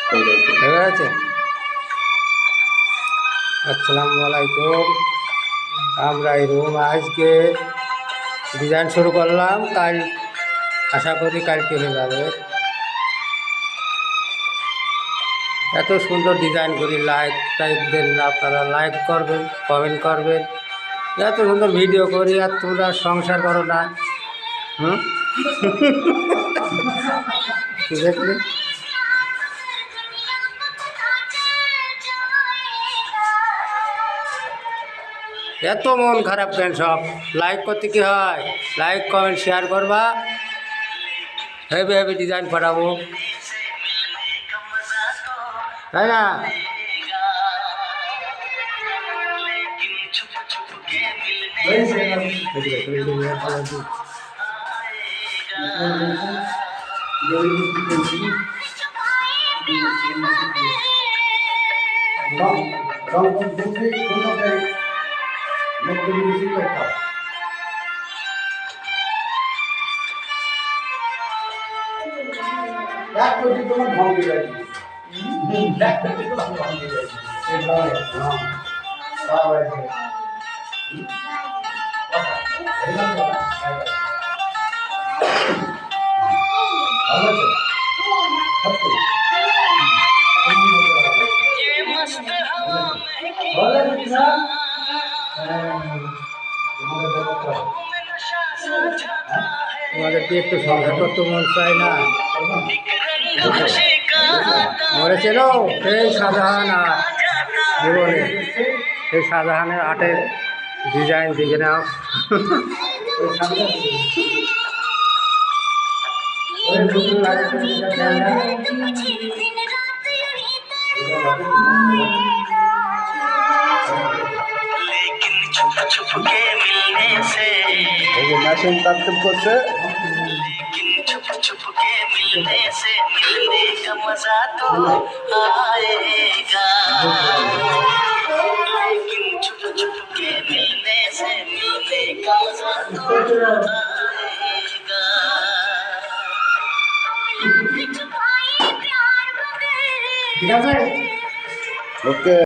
হয়ে গেছে। আসসালামু আলাইকুম। আমরা এই রুম আজকে ডিজাইন শুরু করলাম, কাল আশা করি কালকে হয়ে যাবে। এত সুন্দর ডিজাইন করি, লাইক টাইপ দেন না আপনারা, লাইক করবেন, কমেন্ট করবেন। এত সুন্দর ভিডিও করি আর তোমরা সংসার করো না। কি দেখলি? এত মন খারাপ কেন সব? লাইক করতে কি হয়? লাইক কমেন্ট শেয়ার করবা, হেভি হেভি ডিজাইন পাঠাবো, তাই না? তোমাদেরকে একটু সংসার করতে মন চায় না? মরেছিল সেই শাহজাহান আর্ট জীবনে, সেই শাহজাহানের আর্টের ডিজাইন দেখে নাও। মেশিন তাত্ত্ব করছে। ঠিক আছে, ওকে।